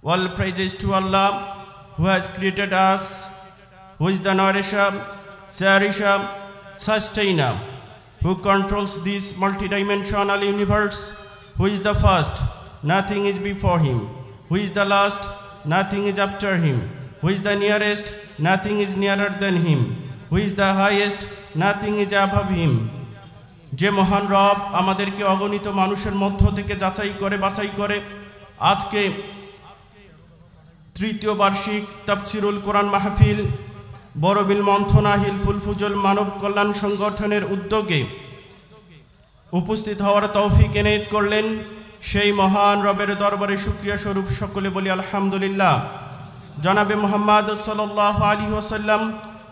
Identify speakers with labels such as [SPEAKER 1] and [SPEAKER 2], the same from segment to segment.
[SPEAKER 1] All praises to Allah who has created us, who is the nourisher, cherisher, sustainer, who controls this multidimensional universe, who is the first, nothing is before him, who is the last, nothing is after him, who is the nearest, nothing is nearer than him, who is the highest, nothing is above him. যে মহান রব আমাদেরকে অগণিত মানুষের মধ্য থেকে যাচাই করে বাছাই করে আজকে তৃতীয় বার্ষিক তাফসিরুল কোরআন মাহফিল বড়বিল মন্থনা হিলফুল ফুজল মানব কল্যাণ সংগঠনের উদ্যোগে উপস্থিত হওয়ার তৌফিক এনায়েত করলেন সেই মহান রবের দরবারে শুকরিয়া স্বরূপ সকলে বলি আলহামদুলিল্লাহ। জনাবে মুহাম্মদ সাল্লাল্লাহু আলাইহি ওয়াসাল্লাম,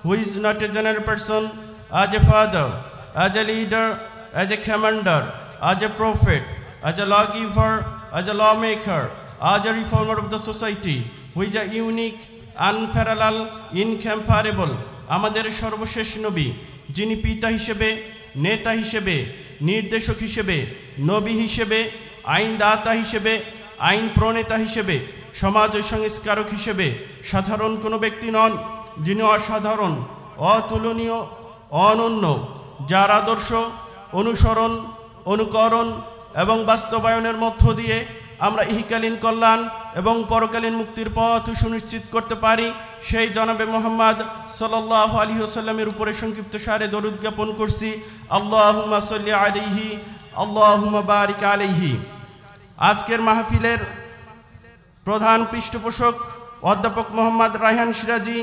[SPEAKER 1] who is not a general person, as a father, as a leader, as a commander, as a prophet, as a lawgiver, as a lawmaker, as a reformer of the society, who is a unique, unparalleled, incomparable, আমাদের সর্বশেষ নবী, যিনি পিতা হিসেবে, নেতা হিসেবে, নির্দেশক হিসেবে, নবী হিসেবে, আইনদাতা হিসেবে, আইন প্রণেতা হিসেবে, সমাজ সংস্কারক হিসেবে সাধারণ কোনো ব্যক্তি নন, যিনি অসাধারণ, অতুলনীয়, অনন্য, যার আদর্শ অনুসরণ, অনুকরণ এবং বাস্তবায়নের মধ্য দিয়ে আমরা ইহকালীন কল্যাণ এবং পরকালীন মুক্তির পথ সুনিশ্চিত করতে পারি, সেই জনাবে মুহাম্মদ সাল্লাল্লাহু আলাইহি ওয়াসাল্লামের উপরে সংক্ষিপ্ত সারে দরুদ জ্ঞাপন করছি। আল্লাহুম্মা সাল্লি আলাইহি, আল্লাহুম্মা বারিক আলাইহি। আজকের মাহফিলের প্রধান পৃষ্ঠপোষক অধ্যাপক মোহাম্মদ রায়হান সিরাজি,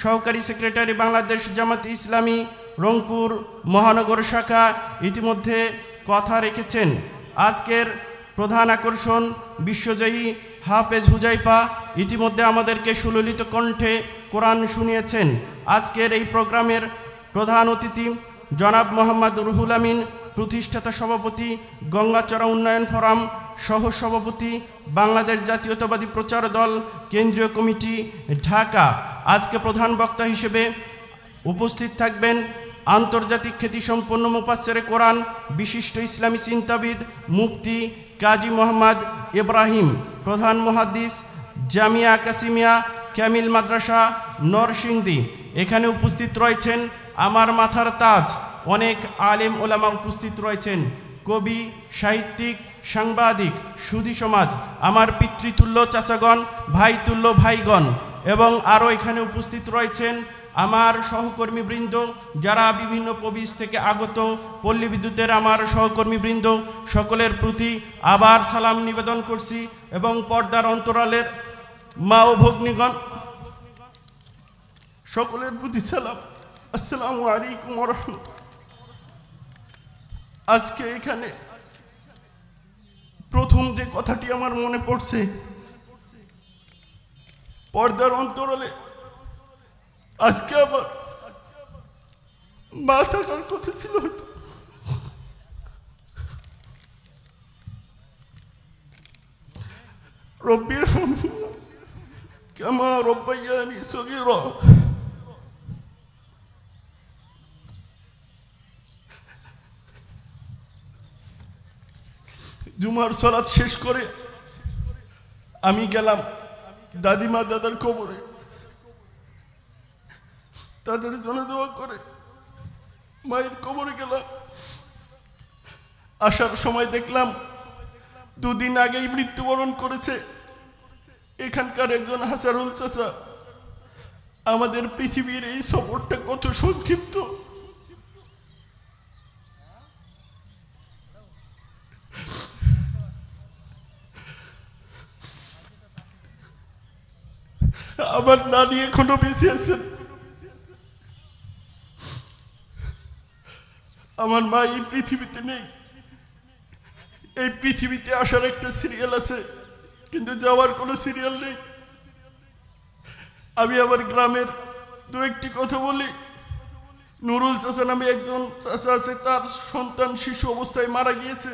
[SPEAKER 1] সহকারী সেক্রেটারি বাংলাদেশ জামাতে ইসলামী রংপুর মহানগর শাখা, ইতিমধ্যে কথা রেখেছেন। আজকের প্রধান আকর্ষণ বিশ্বজয়ী হাফেজ হুজাইফা ইতিমধ্যে আমাদেরকে সুললিত কণ্ঠে কোরআন শুনিয়েছেন। আজকের এই প্রোগ্রামের প্রধান অতিথি জনাব মোহাম্মদ রুহুল আমিন, প্রতিষ্ঠাতা সভাপতি গঙ্গাচড়া উন্নয়ন ফোরাম, সহ সভাপতি বাংলাদেশ জাতীয়তাবাদী প্রচার দল কেন্দ্রীয় কমিটি ঢাকা। আজকে প্রধান বক্তা হিসেবে উপস্থিত থাকবেন আন্তর্জাতিক খ্যাতিসম্পন্ন মুফাসসিরে কোরআন, বিশিষ্ট ইসলামী চিন্তাবিদ মুফতি কাজী মোহাম্মদ ইব্রাহিম, প্রধান মুহাদ্দিস জামিয়া কাসিমিয়া ক্যামিল মাদ্রাসা নরসিংদী। এখানে উপস্থিত রয়েছেন আমার মাথার তাজ, অনেক আলেম ওলামা উপস্থিত রয়েছেন, কবি, সাহিত্যিক, সাংবাদিক, সুধী সমাজ, আমার পিতৃতুল্য চাচাগণ, ভাইতুল্য ভাইগণ, এবং আরও এখানে উপস্থিত রয়েছেন আমার সহকর্মীবৃন্দ, যারা বিভিন্ন প্রবিশ থেকে আগত, পল্লী বিদ্যুতের আমার সহকর্মীবৃন্দ, সকলের প্রতি আবার সালাম নিবেদন করছি এবং পর্দার অন্তরালের মা ও ভগ্নীগণ সকলের প্রতি সালাম। আসসালামু আলাইকুম ওয়া রাহমাতুল্লাহ। আজকে এখানে প্রথম যে কথাটি আমার মনে পড়ছে, পর্দার অন্তরালে আজকে আমার মা থাকার কথা ছিল, হয়তো রব্বির হামহুমা কামা রব্বায়ানি সগীরা। জুমার সালাত শেষ করে আমি গেলাম দাদিমা দাদার কবরে, তাদের জন্য দোয়া করে মায়ের কবরে গেলাম। আসার সময় দেখলাম দুদিন আগেই মৃত্যুবরণ করেছে এখানকার একজন হাসারুল চাচা। আমাদের পৃথিবীর এই সফরটা কত সংক্ষিপ্ত। আমার নানি এখনো বেঁচে আছেন, আমার মা এই পৃথিবীতে নেই। এই পৃথিবীতে আসার একটা সিরিয়াল আছে, কিন্তু যাওয়ার কোনো সিরিয়াল নেই। আমি আমার গ্রামের দু একটি কথা বলি। নুরুল চাচা নামে একজন চাচা আছে, তার সন্তান শিশু অবস্থায় মারা গিয়েছে।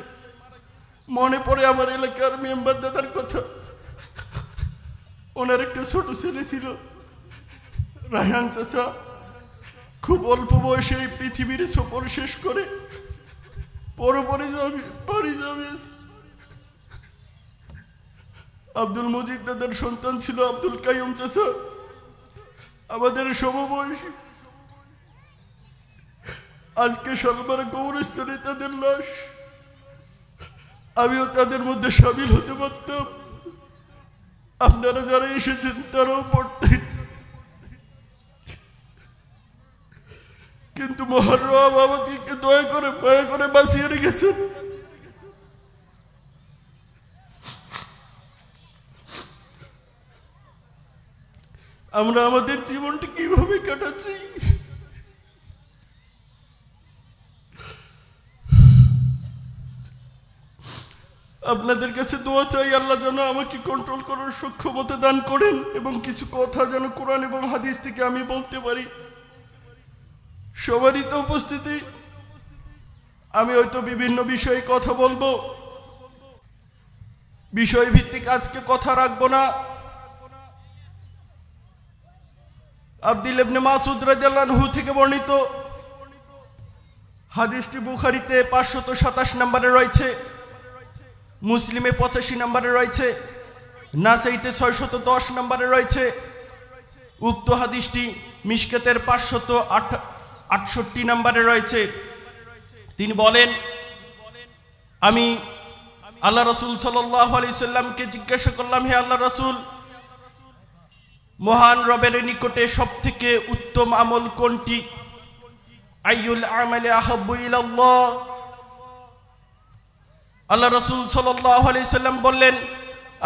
[SPEAKER 1] মনে পড়ে আমার এলাকার মেম্বার দাদার কথা। ওনার একটা ছোট ছেলে ছিল রায়হান চাচা, খুব অল্প বয়সে এই পৃথিবীর সফর শেষ করে পরে যাবে। আব্দুল মজিদ দাদার সন্তান ছিল আব্দুল কাইয়ুম চাচা, আমাদের সমবয়সী। আজকে শালমারা কবরস্থানে তাদের লাশ, আমিও তাদের মধ্যে সামিল হতে পারতাম। আপনারা যারা এসেছেন তারাও পড়তেন, কিন্তু মহারম আমাদেরকে দয়া করে মায়া করে বাঁচিয়ে রেখেছেন। আমরা আমাদের জীবনটা কিভাবে কাটাচ্ছি, আপনাদের কাছে দোয়া চাই, আল্লাহ যেন আমাকে কন্ট্রোল করার সক্ষমতা দান করেন এবং কিছু কথা যেন কোরআন এবং হাদিস থেকে আমি বলতে পারি। সম্মানিত উপস্থিতি, আমি হয়তো বিভিন্ন বিষয়ে কথা বলবো, বিষয় ভিত্তিক আজকে কথা রাখবো না। আব্দুল্লাহ ইবনে মাসউদ রাদিয়াল্লাহু আনহু থেকে বর্ণিত হাদিসটি বুখারীতে 527 নম্বরে রয়েছে, মুসলিমে 85 নম্বরে রয়েছে, নাসাইতে 610 নম্বরে রয়েছে। উক্ত হাদিসটি মিশকাতের 568 নম্বরে রয়েছে। তিনি বলেন, আমি আল্লাহ রাসূল সাল্লাল্লাহু আলাইহি সাল্লামকে জিজ্ঞাসা করলাম, হে আল্লাহ রাসূল, মহান রবের নিকটে সবথেকে উত্তম আমল কোনটি? আইয়ুল আমালি আহাব্বু ইলাল্লাহ। আল্লাহ রাসূল সাল্লাল্লাহু আলাইহি সাল্লাম বললেন,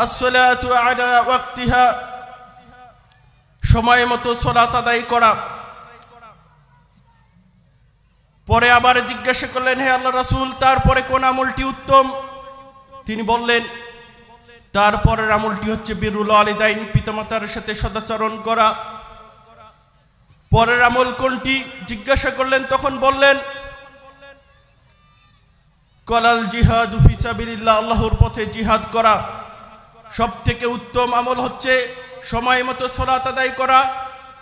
[SPEAKER 1] as-salatu ala waqtiha, সময় মতো সালাত আদায় করা। পরে আবার জিজ্ঞাসা করলেন, হে আল্লাহ রাসূল, তারপরে কোন আমলটি উত্তম? তিনি বললেন, তারপরের আমলটি হচ্ছে বিরুল ওয়ালিদাইন, পিতামাতার সাথে সদাচরণ করা। পরের আমল কোনটি জিজ্ঞাসা করলেন, তখন বললেন, কলাল জিহাদু ফি সাবিলিল্লাহ, আল্লাহর পথে জিহাদ করা। সবথেকে উত্তম আমল হচ্ছে সময় মতো সালাত আদায় করা,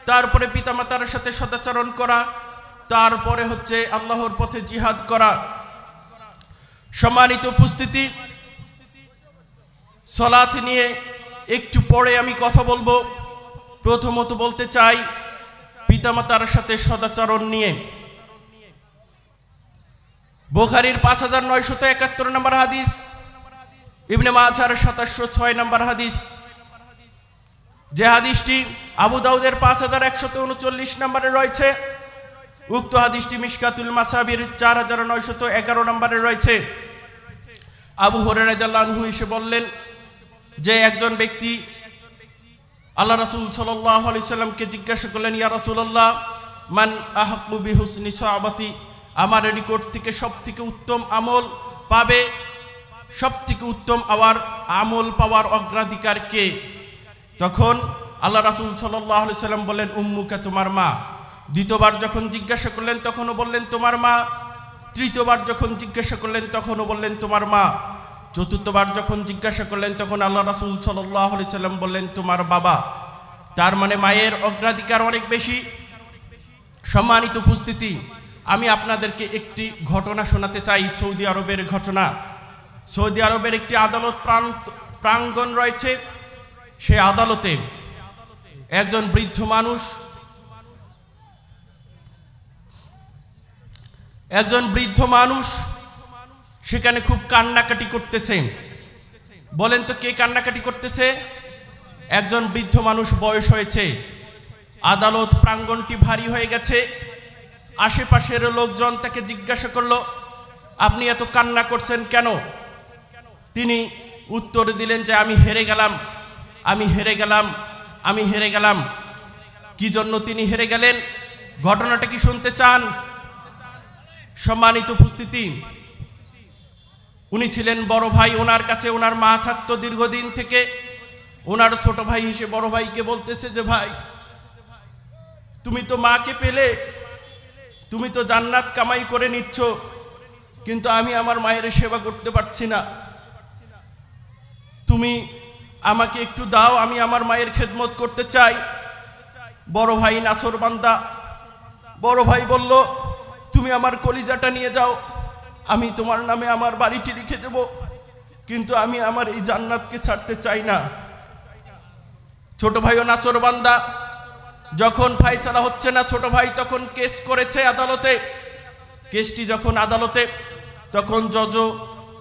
[SPEAKER 1] তারপরে পিতামাতার সাথে সদাচরণ করা, তারপরে হচ্ছে আল্লাহর পথে জিহাদ করা। সম্মানিত উপস্থিতি, সালাত নিয়ে একটু পরে আমি কথা বলবো। প্রথমত বলতে চাই পিতামাতার সাথে সদাচরণ নিয়ে। বুখারীর 5971 নম্বর হাদিস, ইবনে মাজাহর 2706 নম্বর হাদিস, যে হাদিসটি আবু দাউদের 5139 নম্বরে রয়েছে। উক্ত হাদিসটি মিশকাতুল মাসাবির 4911 নম্বরে রয়েছে। আবু হুরায়রা রাদিয়াল্লাহু আনহু এসে বললেন যে একজন ব্যক্তি আল্লাহ রাসূল সাল্লাল্লাহু আলাইহি সাল্লামকে জিজ্ঞাসা করলেন, ইয়া রাসূলুল্লাহ, মান আহাক্কু বিহুসনি সাহাবাতি, আমার নিকট থেকে সবথেকে উত্তম আমল পাবে, সবথেকে উত্তম আমল পাওয়ার অগ্রাধিকার কে? তখন আল্লাহ রাসূল সাল্লাল্লাহু আলাইহি সাল্লাম বললেন, উম্মুকা, তোমার মা। দ্বিতীয়বার যখন জিজ্ঞাসা করলেন তখনও বললেন তোমার মা। তৃতীয়বার যখন জিজ্ঞাসা করলেন তখনও বললেন তোমার মা। চতুর্থবার যখন জিজ্ঞাসা করলেন তখন আল্লাহ রাসূল সাল্লাল্লাহু আলাইহি সাল্লাম বললেন তোমার বাবা। তার মানে মায়ের অগ্রাধিকার অনেক বেশি। সম্মানিত উপস্থিতি, আমি আপনাদেরকে একটি ঘটনা শোনাতে চাই, সৌদি আরবের ঘটনা। সৌদি আরবের একটি আদালত প্রাঙ্গণ রয়েছে। সেই আদালতে একজন বৃদ্ধ মানুষ সেখানে খুব কান্নাকাটি করতেছে। বলেন তো কে কান্নাকাটি করতেছে? একজন বৃদ্ধ মানুষ, বয়স হয়েছে। আদালত প্রাঙ্গণটি ভারী হয়ে গেছে। আশেপাশের লোকজন তাকে জিজ্ঞাসা করলো, আপনি এত কান্না করছেন কেন? তিনি উত্তর দিলেন যে আমি হেরে গেলাম। কি জন্য তিনি হেরে গেলেন? ঘটনাটা কি শুনতে চান? সম্মানিত উপস্থিতি, উনি ছিলেন বড় ভাই, ওনার কাছে ওনার মা থাকতো দীর্ঘদিন থেকে। ওনার ছোট ভাই এসে বড় ভাইকে বলতেছে যে ভাই, তুমি তো মাকে পেলে, তুমি তো জান্নাত কামাই করে নিচ্ছ, কিন্তু আমি আমার মায়ের সেবা করতে পারছি না। তুমি আমাকে একটু দাও, আমি আমার মায়ের খেদমত করতে চাই। বড় ভাই নাছরবান্দা। বড় ভাই বলল, তুমি আমার কলিজাটা নিয়ে যাও, আমি তোমার নামে আমার বাড়িটি লিখে দেব। কিন্তু আমি আমার এই জান্নাতকে ছাড়তে চাই না। ছোট ভাইও নাছরবান্দা, যখন ফায়সালা হচ্ছে না, ছোট ভাই তখন কেস করেছে আদালতে। কেসটি যখন আদালতে, তখন জজ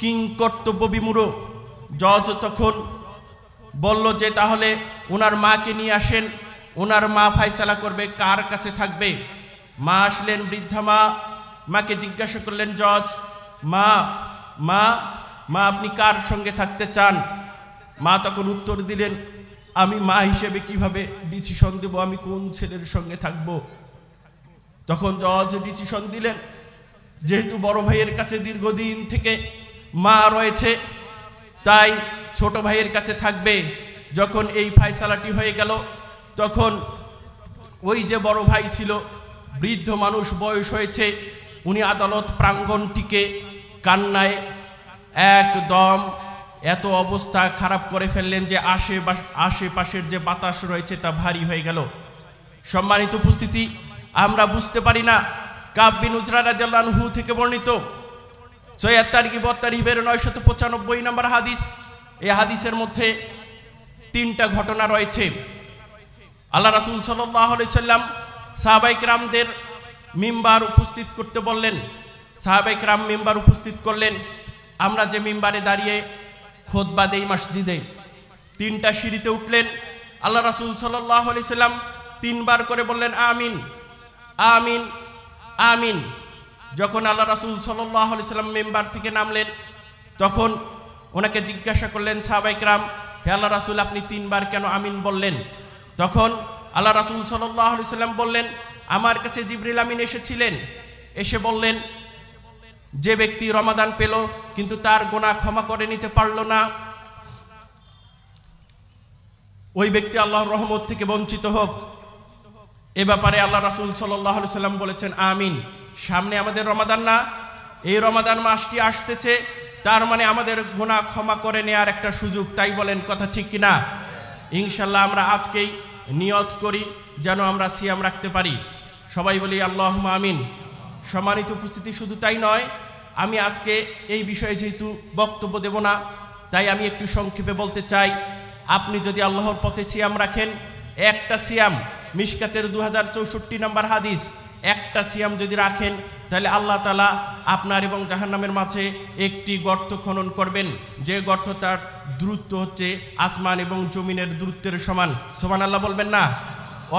[SPEAKER 1] কিং কর্তব্য বিমূঢ়। জজ তখন বলল যে তাহলে ওনার মাকে নিয়ে আসেন, ওনার মা ফায়সালা করবে কার কাছে থাকবে। মা আসলেন, বৃদ্ধা মা। মাকে জিজ্ঞাসা করলেন জজ, মা মা মা আপনি কার সঙ্গে থাকতে চান? মা তখন উত্তর দিলেন, আমি মা হিসেবে কিভাবে ডিসিশন দেব আমি কোন ছেলের সঙ্গে থাকব। তখন জজ ডিসিশন দিলেন, যেহেতু বড় ভাইয়ের কাছে দীর্ঘদিন থেকে মা রয়েছে, তাই ছোট ভাইয়ের কাছে থাকবে। যখন এই ফায়সালাটি হয়ে গেল, তখন ওই যে বড় ভাই ছিল, বৃদ্ধ মানুষ, বয়স হয়েছে, উনি আদালত প্রাঙ্গণটিকে কান্নায় একদম এত অবস্থা খারাপ করে ফেললেন যে আশেপাশের যে বাতাস রয়েছে তা ভারী হয়ে গেল। সম্মানিত উপস্থিতি, আমরা বুঝতে পারি না। কাব বিন উজরা রাদিয়াল্লাহু আনহু থেকে বর্ণিত সহিহ তারগিব ওয়াত তারহিবের 995 নম্বর হাদিস। এই হাদিসের মধ্যে 3টা ঘটনা রয়েছে। আল্লাহ রাসূল সাল্লাল্লাহু আলাইহি সাল্লাম সাহাবায়ে কেরামদের মিম্বার উপস্থিত করতে বললেন। সাহাবায়ে কেরাম মিম্বার উপস্থিত করলেন। আমরা যে মিম্বারে দাঁড়িয়ে খুতবা দেই মসজিদে, 3টা সিঁড়িতে উঠলেন। আল্লাহ রাসূল সাল্লাল্লাহু আলাইহি সাল্লাম 3 বার করে বললেন, আমিন আমিন আমিন। যখন আল্লাহ রাসূল সাল্লাল্লাহু আলাইহি সাল্লাম মিম্বার থেকে নামলেন, তখন ওনাকে জিজ্ঞাসা করলেন সাহাবায়ে কেরাম, হে আল্লাহ রাসূল, আপনি 3 বার কেন আমিন বললেন? তখন আল্লাহ রাসূল সাল্লাল্লাহু আলাইহি সাল্লাম বললেন, আমার কাছে জিবরিল আমিন এসেছিলেন, এসে বললেন যে ব্যক্তি রমাদান পেল কিন্তু তার গুনাহ ক্ষমা করে নিতে পারল না, ওই ব্যক্তি আল্লাহর রহমত থেকে বঞ্চিত হোক। এ ব্যাপারে আল্লাহ রাসূল সাল্লাল্লাহু আলাইহি সাল্লাম বলেছেন, আমিন। সামনে আমাদের রমাদান না, এই রমাদান মাসটি আসতেছে, তার মানে আমাদের গুনাহ ক্ষমা করে নেওয়ার একটা সুযোগ। তাই বলেন, কথা ঠিক কিনা? ইনশাআল্লাহ আমরা আজকেই নিয়ত করি যেন আমরা সিয়াম রাখতে পারি। সবাই বলি আল্লাহুম্মা আমিন। সম্মানিত উপস্থিতি, শুধু তাই নয়, আমি আজকে এই বিষয়ে যেহেতু বক্তব্য দেব না, তাই আমি একটু সংক্ষেপে বলতে চাই। আপনি যদি আল্লাহর পথে সিয়াম রাখেন, একটা সিয়াম, মিশকাতের 2064 নম্বর হাদিস, একটা সিয়াম যদি রাখেন, তাহলে আল্লাহ তাআলা আপনার এবং জাহান্নামের মাঝে একটি গর্ত খনন করবেন, যে গর্ত তার দূরত্ব হচ্ছে আসমান এবং জমিনের দূরত্বের সমান। সুবহানাল্লাহ বলবেন না?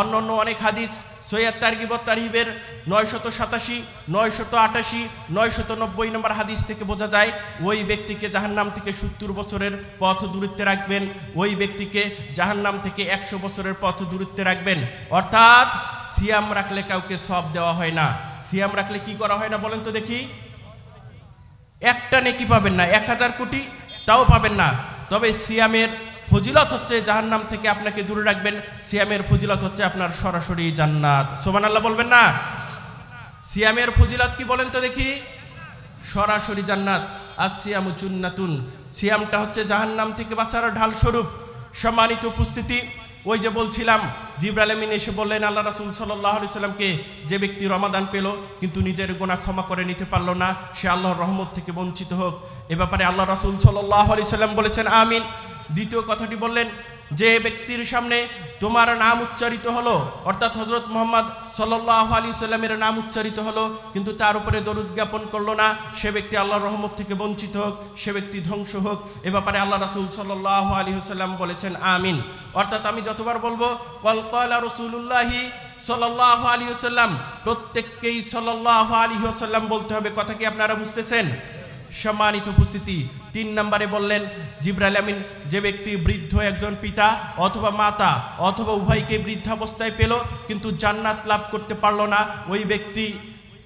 [SPEAKER 1] অন্য অনেক হাদিস সহিহ তারগিব ওয়াত তারহিবের 987, 988, 990 নম্বর হাদিস থেকে বোঝা যায়, ওই ব্যক্তিকে জাহান্নাম থেকে 70 বছরের পথ দূরত্বে রাখবেন, ওই ব্যক্তিকে জাহান্নাম থেকে 100 বছরের পথ দূরত্বে রাখবেন। অর্থাৎ সিয়াম রাখলে কাউকে সওয়াব দেওয়া হয় না। সিয়াম রাখলে কি করা হয় না বলেন তো দেখি? একটা নেকি পাবেন না, 1000 কোটি তাও পাবেন না। তবে সিয়ামের ফজিলত হচ্ছে জাহান্নাম থেকে আপনাকে দূরে রাখবেন। সিয়ামের ফজিলত হচ্ছে আপনার সরাসরি জান্নাত। সুবহানাল্লাহ বলবেন না? সিয়ামের ফজিলত কি বলেন তো দেখি? সরাসরি জান্নাত। আসিয়ামু জুন্নাতুন, সিয়ামটা হচ্ছে জাহান্নাম থেকে বাঁচার ঢাল স্বরূপ। সম্মানিত উপস্থিতি, ওই যে বলছিলাম, জিবরাইল আমিন এসে বললেন আল্লাহ রাসূল সাল্লাল্লাহু আলাইহি সাল্লামকে, যে ব্যক্তি রমাদান পেল কিন্তু নিজের গুনাহ ক্ষমা করে নিতে পারল না, সে আল্লাহর রহমত থেকে বঞ্চিত হোক। এ ব্যাপারে আল্লাহ রাসূল সাল্লাল্লাহু আলাইহি সাল্লাম বলেছেন, আমিন। দ্বিতীয় কথাটি বললেন, যে ব্যক্তির সামনে তোমার নাম উচ্চারিত হলো, অর্থাৎ হযরত মুহাম্মদ সাল্লাল্লাহু আলাইহি সাল্লামের নাম উচ্চারিত হলো কিন্তু তার উপরে দরুদ জ্ঞাপন করলো না, সে ব্যক্তি আল্লাহর রহমত থেকে বঞ্চিত হোক, সে ব্যক্তি ধ্বংস হোক। এ ব্যাপারে আল্লাহ রাসূল সাল্লাল্লাহু আলাইহি সাল্লাম বলেছেন, আমিন। অর্থাৎ আমি যতবার বলবো ক্বালা রাসূলুল্লাহি সাল্লাল্লাহু আলাইহি ওয়াসাল্লাম, প্রত্যেককেই সাল্লাল্লাহু আলাইহি ওয়াসাল্লাম বলতে হবে। কথা কি আপনারা বুঝতেছেন? সম্মানিত উপস্থিতি, 3 নম্বরে বললেন জিবরাইল আমিন, যে ব্যক্তি বৃদ্ধ একজন পিতা অথবা মাতা অথবা উভয়কে বৃদ্ধাবস্থায় পেল কিন্তু জান্নাত লাভ করতে পারল না, ওই ব্যক্তি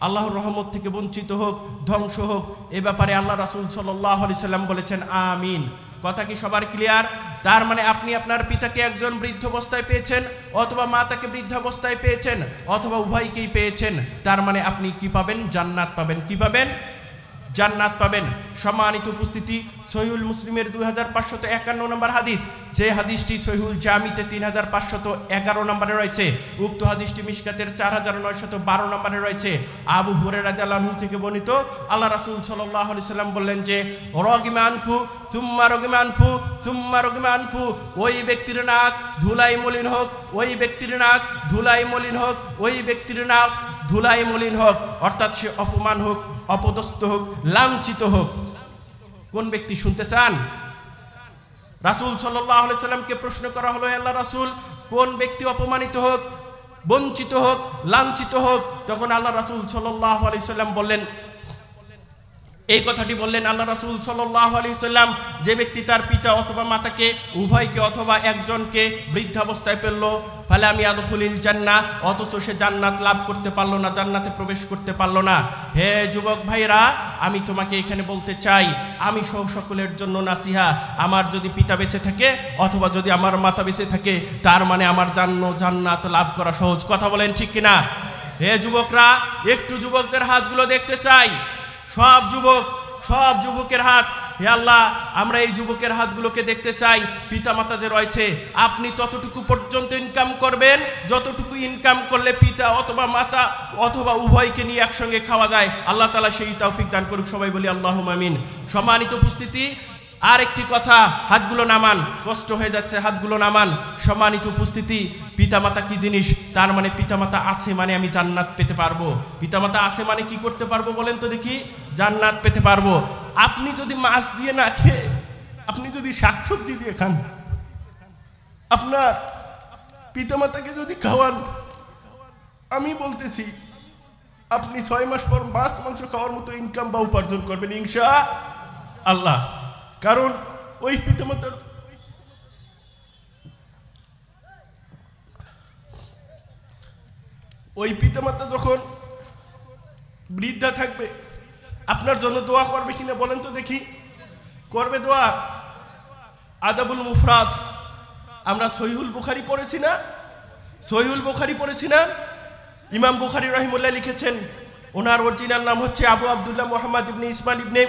[SPEAKER 1] আল্লাহর রহমত থেকে বঞ্চিত হোক, ধ্বংস হোক। এ ব্যাপারে আল্লাহ রাসূল সাল্লাল্লাহু আলাইহি সাল্লাম বলেছেন, আমিন। কথা কি সবার ক্লিয়ার? তার মানে আপনি আপনার পিতাকে একজন বৃদ্ধাবস্থায় পেয়েছেন অথবা মাতাকে বৃদ্ধাবস্থায় পেয়েছেন অথবা উভয়কেই পেয়েছেন, তার মানে আপনি কি পাবেন? জান্নাত পাবেন। কি পাবেন? জান্নাত পাবেন। সম্মানিত উপস্থিতি, সহিহুল মুসলিমের 2551 নম্বর হাদিস, যে হাদিসটি সহিহুল জামিতে 3511 নম্বরে রয়েছে, উক্ত হাদিসটি মিশকাতের 4912 নম্বরে রয়েছে। আবু হুরায়রা রাদিয়াল্লাহু আনহু থেকে বর্ণিত, আল্লাহ রাসূল সাল্লাল্লাহু আলাইহি সাল্লাম বললেন যে রগিমা আনফু সুম্মা রগিমা আনফু সুম্মা রগিমা আনফু, ওই ব্যক্তির নাক ধুলাই মলিন হোক, ওই ব্যক্তির নাক ধুলাই মলিন হোক, ওই ব্যক্তির নাক ধুলাই মলিন হোক, অর্থাৎ সে অপমান হোক, অপদস্থ হোক, লাঞ্ছিত হোক। কোন ব্যক্তি শুনতে চান? রাসূল সাল্লাল্লাহু আলাইহি সাল্লামকে প্রশ্ন করা হলো, আল্লাহ রাসূল, কোন ব্যক্তি অপমানিত হোক, বঞ্চিত হোক, লাঞ্ছিত হোক? তখন আল্লাহ রাসূল সাল্লাল্লাহু আলাইহি সাল্লাম বললেন, এই কথাটি বললেন আল্লাহ রাসূল সাল্লাল্লাহু আলাইহি সাল্লাম, যে ব্যক্তি তার পিতা অথবা মাতাকে, উভয়কে অথবা একজনকে বৃদ্ধাবস্থায় পেল, ফালাম ইয়াদখুলিল জান্নাহ, অথচ সে জান্নাত লাভ করতে পারলো না, জান্নাতে প্রবেশ করতে পারলো না। হে যুবক ভাইরা, আমি তোমাকে এখানে বলতে চাই, আমি সহ সকলের জন্য নাসিহা, আমার যদি পিতা বেঁচে থাকে অথবা যদি আমার মাতা বেঁচে থাকে, তার মানে আমার জান্নাত লাভ করা সহজ। কথা বলেন ঠিক কিনা? হে যুবকরা, একটু যুবকদের হাতগুলো দেখতে চাই, সব যুবকের হাত। হে আল্লাহ, আমরা এই যুবকের হাতগুলোকে দেখতে চাই। পিতামাতা যে রয়েছে, আপনি ততটুকু পর্যন্ত ইনকাম করবেন যতটুকু ইনকাম করলে পিতা অথবা মাতা অথবা উভয়কে নিয়ে একসঙ্গে খাওয়া যায়। আল্লাহ তাআলা সেই তৌফিক দান করুক, সবাই বলি আল্লাহুম্মা আমিন। সম্মানিত উপস্থিতি, আর একটি কথা, হাতগুলো নামান, কষ্ট হয়ে যাচ্ছে, হাতগুলো নামান। সম্মানিত উপস্থিতি, পিতামাতা কি জিনিস? তার মানে পিতামাতা আছে মানে আমি জান্নাত পেতে পারবো। পিতামাতা আছে মানে কি করতে পারবো বলেন তো দেখি? জান্নাত পেতে পারবো। আপনি যদি মাছ দিয়ে না খেয়ে, আপনি যদি শাকসবজি দিয়ে খান, আপনার পিতামাতাকে যদি খাওয়ান, আমি বলতেছি আপনি 6 মাস পর মাছ মাংস খাওয়ার মতো ইনকাম বা উপার্জন করবেন ইনশাআল্লাহ। কারণ ওই পিতামাতা যখন বৃদ্ধা থাকবে, আপনার জন্য দোয়া করবে কিনা বলেন তো দেখি? করবে দোয়া। আদাবুল মুফরাদ, আমরা সহিহুল বুখারী পড়েছি না? সহিহুল বুখারী পড়েছি না? ইমাম বুখারী রাহিমাহুল্লাহ লিখেছেন, ওনার অরিজিনাল নাম হচ্ছে আবু আব্দুল্লাহ মুহাম্মদ ইবনে ইসমাইল ইবনে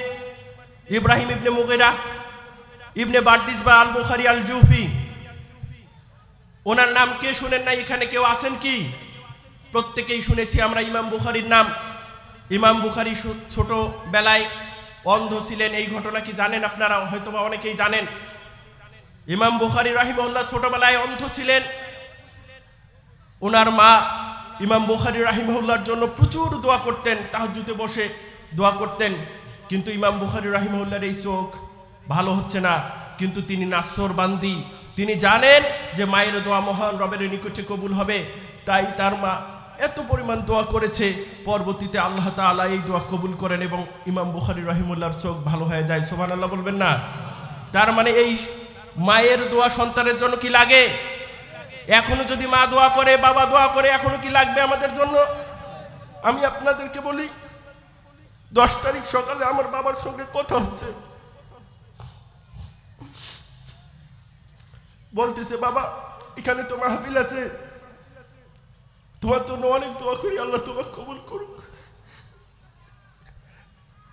[SPEAKER 1] ইব্রাহিম ইবনে মুগিরা ইবনে বারদিস বা আল বুখারী আল জুফি। ওনার নাম কে শুনেন না এখানে? কেউ আছেন কি? প্রত্যেকেই শুনেছি আমরা ইমাম বুখারীর নাম। ইমাম বুখারী ছোটবেলায় অন্ধ ছিলেন, এই ঘটনা কি জানেন আপনারা? হয়তোবা অনেকেই জানেন। ইমাম বুখারী রাহিমাহুল্লাহ ছোটবেলায় অন্ধ ছিলেন। ওনার মা ইমাম বুখারী রাহিমাহুল্লাহর জন্য প্রচুর দোয়া করতেন, তাহাজ্জুদে বসে দোয়া করতেন। কিন্তু ইমাম বুখারী রাহিমাহুল্লাহর এই চোখ ভালো হচ্ছে না, কিন্তু তিনি নাসর বান্দি, তিনি জানেন যে মায়ের দোয়া মহান রবের নিকটে কবুল হবে, তাই তার মা এত পরিমাণ দোয়া করেছে, পরবর্তীতে আল্লাহ তাআলা এই দোয়া কবুল করেন এবং ইমাম বুখারী রাহিমাহুল্লাহর চোখ ভালো হয়ে যায়। সুবহানাল্লাহ বলবেন না? তার মানে এই মায়ের দোয়া সন্তানের জন্য কি লাগে? এখনো যদি মা দোয়া করে, বাবা দোয়া করে, এখনো কি লাগবে আমাদের জন্য? আমি আপনাদেরকে বলি, 10 তারিখ সকালে আমার বাবার সঙ্গে কথা হচ্ছে, বলতেছে, বাবা এখানে তো মাহফিল আছে, তোমার জন্য অনেক দোয়া করি, আল্লাহ তোমাকে কবুল করুক।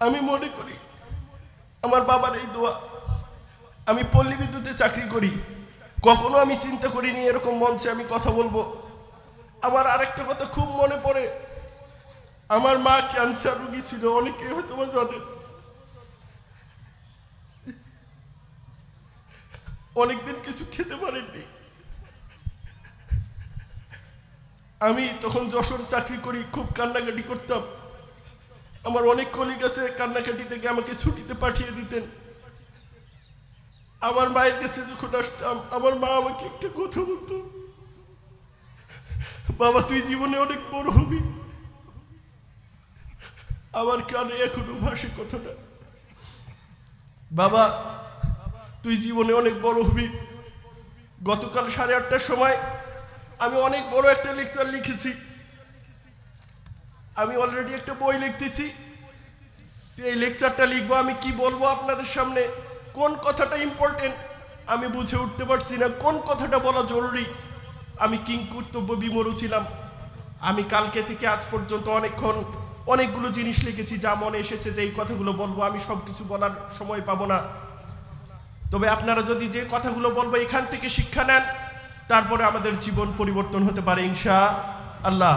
[SPEAKER 1] আমি মনে করি আমার বাবার এই দোয়া, আমি পল্লী বিদ্যুতে চাকরি করি, কখনো আমি চিন্তা করিনি এরকম মঞ্চে আমি কথা বলবো। আমার আরেকটা কথা খুব মনে পড়ে, আমার মা ক্যান্সার রোগী ছিল, অনেকে হয়তো জানেন। অনেকদিন কিছু খেতে পারেননি। আমি তখন যশোর চাকরি করি, খুব কান্নাকাটি করতাম। আমার অনেক কলিগ আছে, কান্নাকাটি থেকে আমাকে ছুটিতে পাঠিয়ে দিতেন। আমার মায়ের কাছে যখন আসতাম, আমার মা আমাকে একটা কথা বলতো, বাবা তুই জীবনে অনেক বড় হবি। আমার কানে এখনো ভাসে কথাটা, বাবা তুই জীবনে অনেক বড় হবি। গতকাল 8:30টার সময় আমি অনেক বড় একটা লেকচার লিখেছি, আমি অলরেডি একটা বই লিখতেছি। এই লেকচারটা লিখবো, আমি কি বলবো আপনাদের সামনে, কোন কথাটা ইম্পর্টেন্ট আমি বুঝে উঠতে পারছি না, কোন কথাটা বলা জরুরি। আমি কিংকর্তব্য বিমূঢ় ছিলাম। আমি কালকে থেকে আজ পর্যন্ত অনেকক্ষণ অনেকগুলো জিনিস লিখেছি, যা মনে এসেছে যে এই কথাগুলো বলবো, আমি সব কিছু বলার সময় পাবো না। তবে আপনারা যদি যে কথাগুলো বলবো এখান থেকে শিক্ষা নেন, তারপরে আমাদের জীবন পরিবর্তন হতে পারে ইনশাআল্লাহ।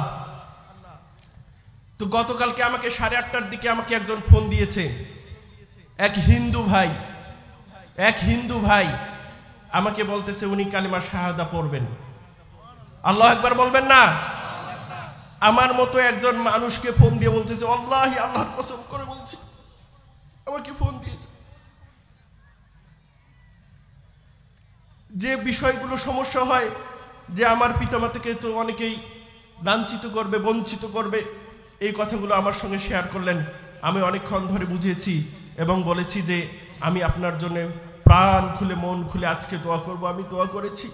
[SPEAKER 1] তো গতকালকে আমাকে 8:30টার দিকে আমাকে একজন ফোন দিয়েছে, এক হিন্দু ভাই আমাকে বলতেছে উনি কালিমা শাহাদা পড়বেন। আল্লাহু আকবার বলবেন না? আমার মতো একজন মানুষকে ফোন দিয়ে বলতেছে, আল্লাহি, আল্লাহর কসম করে বলছি, আমাকে ফোন দিয়েছে। যে বিষয়গুলো সমস্যা হয়, যে আমার পিতামাতাকে তো অনেকেই লাঞ্ছিত করবে, বঞ্চিত করবে, এই কথাগুলো আমার সঙ্গে শেয়ার করলেন। আমি অনেকক্ষণ ধরে বুঝেছি এবং বলেছি যে আমি আপনার জন্য প্রাণ খুলে, মন খুলে আজকে দোয়া করব। আমি দোয়া করেছি,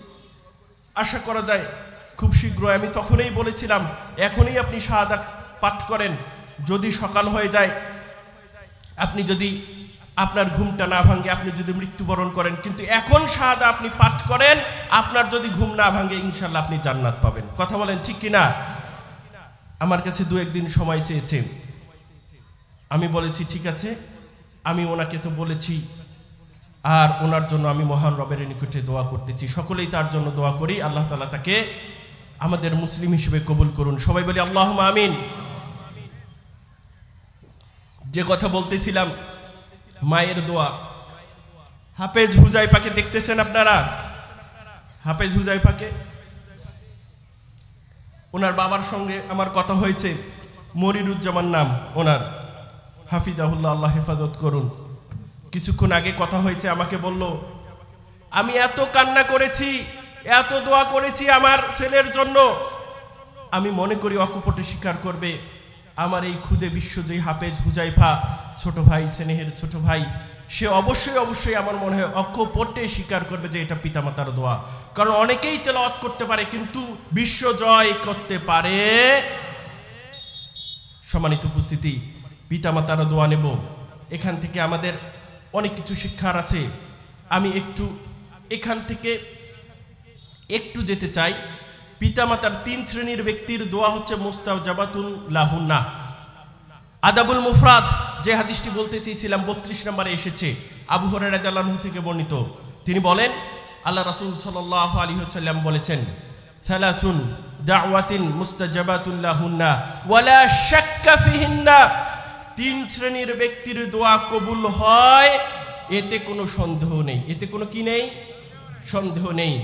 [SPEAKER 1] আশা করা যায় খুব শীঘ্রই। আমি তখনই বলেছিলাম এখনই আপনি শাহাদাত পাঠ করেন, যদি সকাল হয়ে যায়, আপনি যদি আপনার ঘুমটা না ভাঙে, আপনি যদি মৃত্যুবরণ করেন, কিন্তু এখন শাহাদা আপনি পাঠ করেন, আপনার যদি ঘুম না ভাঙে ইনশাআল্লাহ আপনি জান্নাত পাবেন। কথা বলেন ঠিক কিনা? আমার কাছে 2-1 দিন সময় চেয়েছে। আমি বলেছি ঠিক আছে, আমি ওনাকে তো বলেছি, আর ওনার জন্য আমি মহান রবের নিকটে দোয়া করতেছি। সকলেই তার জন্য দোয়া করি, আল্লাহ তাআলা তাকে আমাদের মুসলিম হিসেবে কবুল করুন। সবাই বলি আল্লাহুম্মা আমিন। যে কথা বলতেছিলাম, মায়ের দোয়া। হাফেজ হুজাইফাকে দেখতেছেন আপনারা? হাফেজ হুজাইফাকে, ওনার বাবার সঙ্গে আমার কথা হয়েছে, মনিরুজ্জামান নাম ওনার, হাফিজাহুল্লাহ, আল্লাহ হেফাজত করুন। কিছুক্ষণ আগে কথা হয়েছে, আমাকে বলল আমি এত কান্না করেছি, এত দোয়া করেছি আমার ছেলের জন্য। আমি মনে করি অকপটে স্বীকার করবে আমার এই খুদে বিশ্ব যে হাফেজ হুজাইফা, ছোট ভাই, স্নেহের ছোট ভাই, সে অবশ্যই আমার মনে হয় অকপটে স্বীকার করবে যে এটা পিতামাতার দোয়া। কারণ অনেকেই তেলাওয়াত করতে পারে কিন্তু বিশ্ব জয় করতে পারে। সম্মানিত উপস্থিতি, পিতামাতার দোয়া নেব, এখান থেকে আমাদের অনেক কিছু শিক্ষার আছে। আমি এখান থেকে একটু যেতে চাই। পিতামাতার 3 শ্রেণীর ব্যক্তির দোয়া হচ্ছে মুস্তাজাবাতুন লাহুন্না। আদাবুল মুফরাদ যে হাদিসটি বলতে চেয়েছিলাম 32 নম্বরে এসেছে, আবু হুরায়রা রাদিয়াল্লাহু আনহু থেকে বর্ণিত। তিনি বলেন, আল্লাহ রাসূল সাল্লাল্লাহু আলাইহি ওয়াসাল্লাম বলেছেন, সালাসুন দাওয়াতিন মুস্তাজাবাতুন লাহুন্না ওয়ালা শাক্কা ফিহিন্না। 3 শ্রেণীর ব্যক্তির দোয়া কবুল হয়, এতে কোনো সন্দেহ নেই। এতে কোনো কি নেই? সন্দেহ নেই।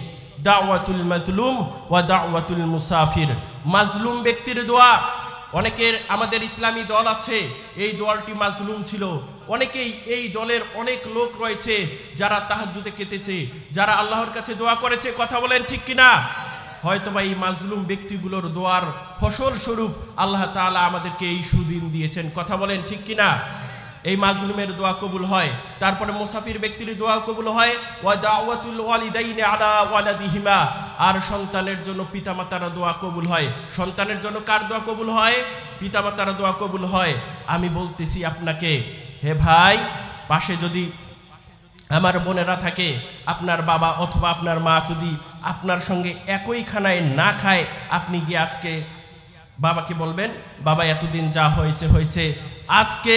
[SPEAKER 1] দাওয়াতুল মাজলুম ওয়া দাওয়াতুল মুসাফির। মাজলুম ব্যক্তির দোয়া, অনেকের আমাদের ইসলামী দল আছে, এই দলটি মাজলুম ছিল। অনেকেই এই দলের অনেক লোক রয়েছে যারা তাহাজ্জুদে কেটেছে, যারা আল্লাহর কাছে দোয়া করেছে। কথা বলেন ঠিক কিনা? হয়তোবা এই মাজলুম ব্যক্তিগুলোর দোয়ার ফসল স্বরূপ আল্লাহ তাআলা আমাদেরকে এই সুদিন দিয়েছেন। কথা বলেন ঠিক কিনা? এই মাজলুমের দোয়া কবুল হয়। তারপরে মুসাফির ব্যক্তির দোয়া কবুল হয়। ওয়া দাওয়াতুল ওয়ালিদাইনি আলা ওয়ালাদিহিমা। আর সন্তানের জন্য পিতামাতার দোয়া কবুল হয়। সন্তানের জন্য কার দোয়া কবুল হয়? পিতামাতার দোয়া কবুল হয়। আমি বলতেছি আপনাকে, হে ভাই, পাশে যদি আমার বোনেরা থাকে, আপনার বাবা অথবা আপনার মা যদি আপনার সঙ্গে একই খানায় না খায়, আপনি গিয়ে আজকে বাবাকে বলবেন, বাবা এতদিন যা হয়েছে হয়েছে, আজকে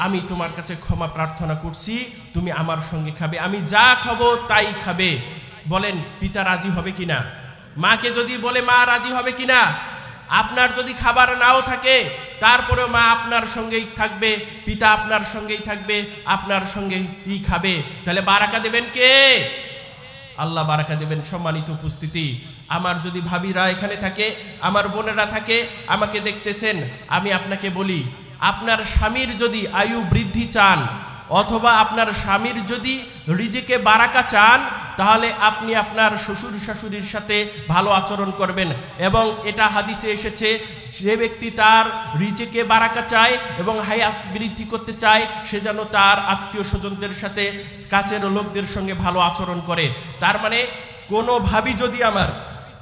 [SPEAKER 1] আমি তোমার কাছে ক্ষমা প্রার্থনা করছি, তুমি আমার সঙ্গে খাবে, আমি যা খাবো তাই খাবে। বলেন পিতা রাজি হবে কিনা? মাকে যদি বলে মা রাজি হবে কিনা? আপনার যদি খাবার নাও থাকে তারপরেও মা আপনার সঙ্গেই থাকবে, পিতা আপনার সঙ্গেই থাকবে, আপনার সঙ্গেই খাবে। তাহলে বারাকা দেবেন কে? আল্লাহ বারাকা দেবেন। সম্মানিত উপস্থিতি, আমার যদি ভাবিরা এখানে থাকে, আমার বোনেরা থাকে, আমাকে দেখতেছেন, আমি আপনাকে বলি, আপনার স্বামীর যদি আয়ু বৃদ্ধি চান অথবা আপনার স্বামীর যদি রিজিকে বারাকা চান, তাহলে আপনি আপনার শ্বশুর শাশুড়ির সাথে ভালো আচরণ করবেন। এবং এটা হাদিসে এসেছে, যে ব্যক্তি তার রিজিকে বারাকা চায় এবং হায়াত বৃদ্ধি করতে চায়, সে যেন তার আত্মীয় স্বজনদের সাথে, কাছের লোকদের সঙ্গে ভালো আচরণ করে। তার মানে কোনো ভাবি যদি আমার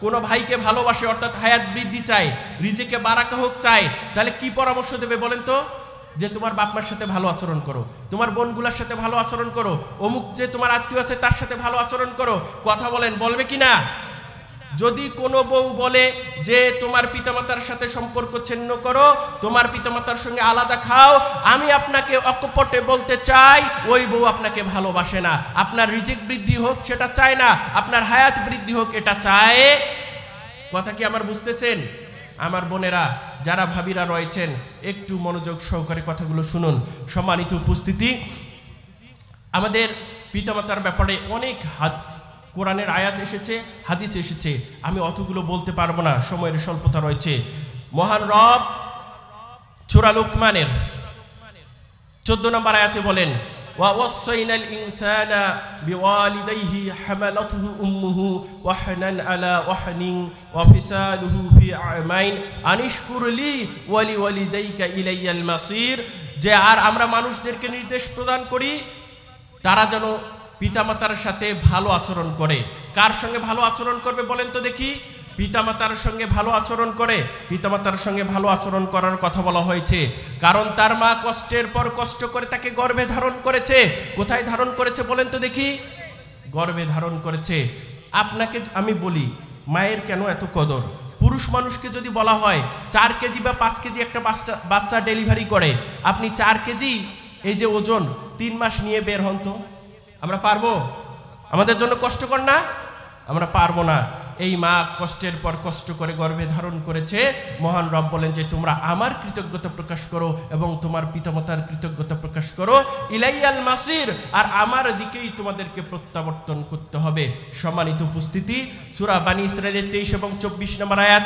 [SPEAKER 1] কোনো ভাইকে ভালোবাসে, অর্থাৎ হায়াত বৃদ্ধি চায়, রিজিকে বারাকা হোক চায়, তাহলে কি পরামর্শ দেবে বলেন তো? যে তোমার বাপমার সাথে ভালো আচরণ করো, তোমার বোনগুলোর সাথে ভালো আচরণ করো, অমুক যে তোমার আত্মীয় আছে তার সাথে ভালো আচরণ করো। কথা বলেন, বলবে কি না? যদি কোনো বউ বলে যে তোমার পিতামাতার সাথে সম্পর্ক ছিন্ন করো, তোমার পিতামাতার সঙ্গে আলাদা খাও, আমি আপনাকে অকপটে বলতে চাই ওই বউ আপনাকে ভালোবাসে না। আপনার রিজিক বৃদ্ধি হোক সেটা চায় না, আপনার হায়াত বৃদ্ধি হোক এটা চায়। কথা কি আমার বুঝতেছেন? আমার বোনেরা যারা ভাবিরা রয়েছেন একটু মনোযোগ সহকারে কথাগুলো শুনুন। সম্মানিত উপস্থিতি, আমাদের পিতামাতার ব্যাপারে অনেক কোরআনের আয়াত এসেছে, হাদিস এসেছে, আমি অতগুলো বলতে পারবো না, সময়ের স্বল্পতা রয়েছে। মহান রব সূরা লুকমানের 14 নম্বর আয়াতে বলেন, وَوَصَّيْنَا الْإِنسَانَ بِوَالِدَيْهِ حَمَلَتْهُ أُمُّهُ وَهْنًا عَلَى وَهْنٍ وَفِصَالُهُ فِي عَامَيْنِ أَنِ اشْكُرْ لِي وَلِوَالِدَيْكَ إِلَيَّ الْمَصِيرُ। যে আর আমরা মানুষদেরকে নির্দেশ প্রদান করি তারা যেন পিতামাতার সাথে ভালো আচরণ করে। কার সঙ্গে ভালো আচরণ করবে বলেন তো দেখি? পিতামাতার সঙ্গে ভালো আচরণ করে। পিতামাতার সঙ্গে ভালো আচরণ করার কথা বলা হয়েছে কারণ তার মা কষ্টের পর কষ্ট করে তাকে গর্ভে ধারণ করেছে। কোথায় ধারণ করেছে বলেন তো দেখি? গর্ভে ধারণ করেছে। আপনাকে আমি বলি, মায়ের কেন এত কদর? পুরুষ মানুষকে যদি বলা হয় 4 কেজি বা 5 কেজি একটা বাচ্চা ডেলিভারি করে, আপনি 4 কেজি এই যে ওজন 3 মাস নিয়ে বের হন তো আমরা পারবো? আমাদের জন্য কষ্টকর না? আমরা পারবো না। এই মা কষ্টের পর কষ্ট করে গর্ভে ধারণ করেছে। মহান রব বলেন যে তোমরা আমার কৃতজ্ঞতা প্রকাশ করো এবং তোমার পিতামাতার কৃতজ্ঞতা প্রকাশ করো। ইলাইয়াল মাসির, আর আমার দিকেই তোমাদেরকে প্রত্যাবর্তন করতে হবে। সম্মানিত উপস্থিতি, সূরা বানী ইসরাঈলের 23 এবং 24 নম্বর আয়াত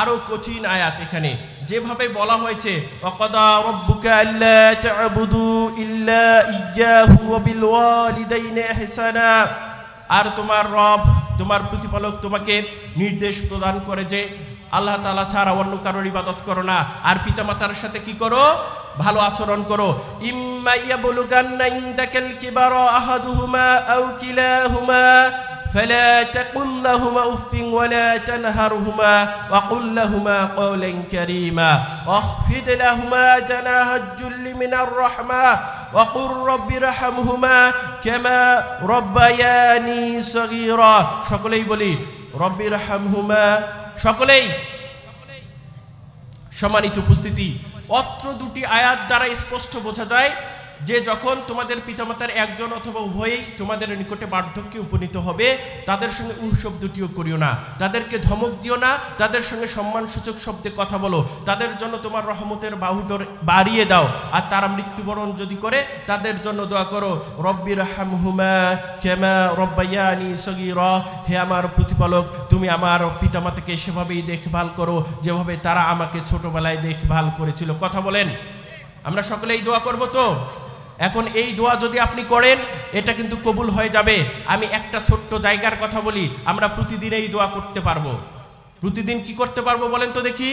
[SPEAKER 1] আরো কঠিন আয়াত। এখানে যেভাবে বলা হয়েছে ওয়াকাদা রাব্বুকা আল্লা তা'বুদু ইল্লা ইয়্যাহু ওয়া বিল ওয়ালিদাইনি ইহসানা, আর তোমার রব তোমার প্রতিপালক তোমাকে নির্দেশ প্রদান করে যে আল্লাহ তাআলা ছাড়া অন্য কারোর ইবাদত করো না, আর পিতামাতার সাথে কি করো? ভালো আচরণ করো। ইম্মা ইয়াবলুগান্না ইনদাকাল কিবারা আহাদুহুমা আও কিলাহুমা فلا تقل لهما أف ولا تنهرهما وقل لهما قولا كريما واخفض لهما جناح الذل من الرحمة وقل رب ارحمهما كما ربياني صغيرا। সকলেই বলি রব্বি রহমহুমা, সকলেই। সম্মানিত উপস্থিতি, অত্র দুটি আয়াত দ্বারা স্পষ্ট বোঝা যায় যে যখন তোমাদের পিতামাতার একজন অথবা উভয়ই তোমাদের নিকটে বার্ধক্যে উপনীত হবে, তাদের সঙ্গে শব্দটিও করিও না, তাদেরকে ধমক দিও না, তাদের সঙ্গে সম্মানসূচক শব্দে কথা বলো, তাদের জন্য তোমার রহমতের বাহুডোর বাড়িয়ে দাও। আর তারা মৃত্যুবরণ যদি করে তাদের জন্য দোয়া করো রব্বি রহমহুমা কামা রব্বায়ানি সগীরা, হে আমার প্রতিপালক তুমি আমার পিতামাতাকে সেভাবেই দেখভাল করো যেভাবে তারা আমাকে ছোটবেলায় দেখভাল করেছিল। কথা বলেন, আমরা সকলেই দোয়া করব তো? এখন এই দোয়া যদি আপনি করেন এটা কিন্তু কবুল হয়ে যাবে। আমি একটা ছোট্ট জায়গার কথা বলি, আমরা প্রতিদিন এই দোয়া করতে পারবো। প্রতিদিন কি করতে পারবো বলেন তো দেখি?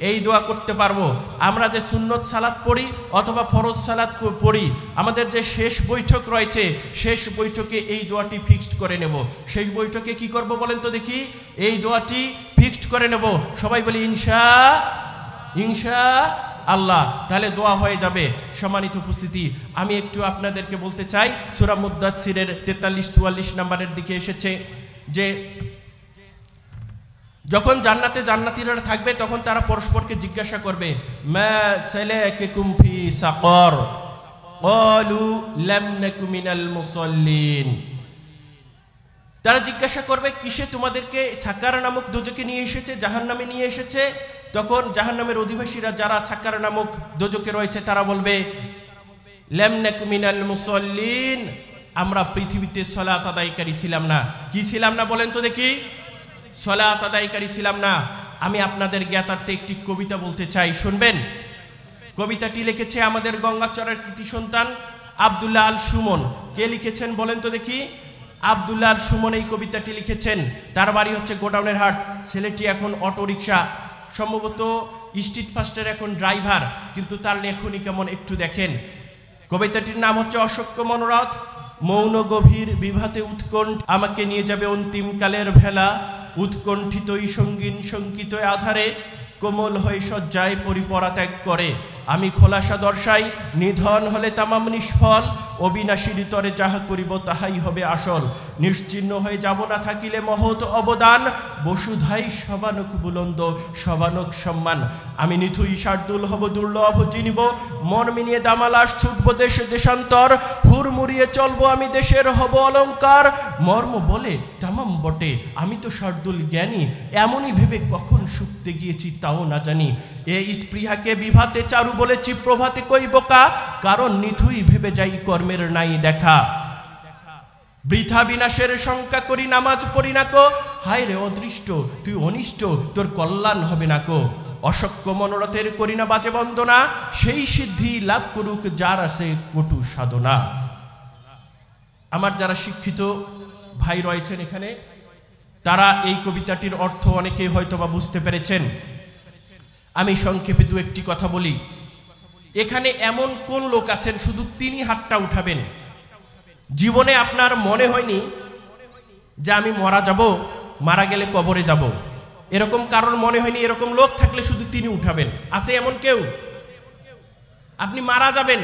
[SPEAKER 1] এই দোয়া করতে পারবো। আমরা যে সুন্নত সালাত পড়ি অথবা ফরজ সালাত পড়ি, আমাদের যে শেষ বৈঠক রয়েছে শেষ বৈঠকে এই দোয়াটি ফিক্সড করে নেব। শেষ বৈঠকে কি করব বলেন তো দেখি? এই দোয়াটি ফিক্সড করে নেব। সবাই বলি ইনশাআল্লাহ, তাহলে দোয়া হয়ে যাবে। সম্মানিত উপস্থিতি, আমি একটু আপনাদেরকে বলতে চাই, সূরা মুদ্দাসসিরের 43-44 নম্বরের দিকে এসেছে যে যখন জান্নাতে জান্নাতীরা থাকবে তখন তারা পরস্পরকে জিজ্ঞাসা করবে মা সালাকাকুম ফি সাকর ক্বালু লাম নাকু মিনাল মুসাল্লিন। তারা জিজ্ঞাসা করবে কিসে তোমাদেরকে সাকার নামক দোজকে নিয়ে এসেছে, জাহান্নামে নিয়ে এসেছে। তখন জাহান্নামের অধিবাসীরা যারা সাকার নামক দোজকে রয়েছে তারা বলবে লাম নাকু মিনাল মুসাল্লিন, আমরা পৃথিবীতে সালাত আদায়কারী ছিলাম না। কি ছিলাম না বলেন তো দেখি? সালাত আদায়কারী ছিলাম না। আমি আপনাদের জ্ঞাতার্থে একটি কবিতা বলতে চাই, শুনবেন? কবিতাটি লিখেছে আমাদের গঙ্গাচড়ের কৃতি সন্তান আব্দুল্লাহ আল সুমন। কে লিখেছেন বলেন তো দেখি? আব্দুল্লাহ আল সুমন এই কবিতাটি লিখেছেন। তার বাড়ি হচ্ছে গোডাউনের হাট। ছেলেটি এখন অটোরিকশা, সম্ভবত স্ট্রিট ফাস্টের এখন ড্রাইভার, কিন্তু তার লেখনী কেমন একটু দেখেন। কবিতাটির নাম হচ্ছে অশক্য মনোরথ। মৌন গভীর বিভাতে উৎকণ্ঠ আমাকে নিয়ে যাবে অন্তিম কালের ভেলা, উৎকণ্ঠিতই সঙ্গীন শঙ্কিত আধারে কোমল হয়ে শয্যায় পরিপরা ত্যাগ করে। আমি খোলাসা দর্শাই নিধন হলে তামাম নিষ্ফল, অবিনাশীর তরে যাহা করিব তাহাই হবে আসল। নিশ্চিহ্ন হয়ে যাব না থাকিলে মহৎ অবদান, বসুধাই সবানক বুলন্দ সবানক সম্মান। আমি নিথুই শার্দুল হব দুর্লভ চিনিব, মন মিনিয়ে দামালাস ছুটব দেশে দেশান্তর, হুড়মুড়িয়ে চলবো আমি দেশের হব অলঙ্কার। মর্ম বলে তামাম বটে আমি তো শার্দুল জ্ঞানী, এমনই ভেবে কখন শুকতে গিয়েছি তাও না জানি। এই স্পৃহাকে বিভাতে চারু বলেছি প্রভাতে কই বোকা, কারণ নিথুই ভেবে যাই কর্মের নাই দেখা। বৃথা বিনাশের শঙ্কা করি নামাজ পড়ি না কো, হায় রে অদৃষ্ট তুই অনিষ্ট তোর কল্যাণ হবে না কো। অশক্য মনোরথের করি না বাজে বন্দনা, সেই সিদ্ধি লাভ করুক যার আছে কটু সাধনা। আমার যারা শিক্ষিত ভাই রয়েছেন এখানে, তারা এই কবিতাটির অর্থ অনেকেই হয়তো বা বুঝতে পেরেছেন। আমি সংক্ষেপে দু একটি কথা বলি। এখানে এমন কোন লোক আছেন শুধু তিনি হাতটা উঠাবেন, জীবনে আপনার মনে হয়নি যে আমি মারা যাব, মারা গেলে কবরে যাব, এরকম কারণ মনে হয়নি? এরকম লোক থাকলে শুধু তিনি উঠাবেন। আছে এমন কেউ? আপনি মারা যাবেন,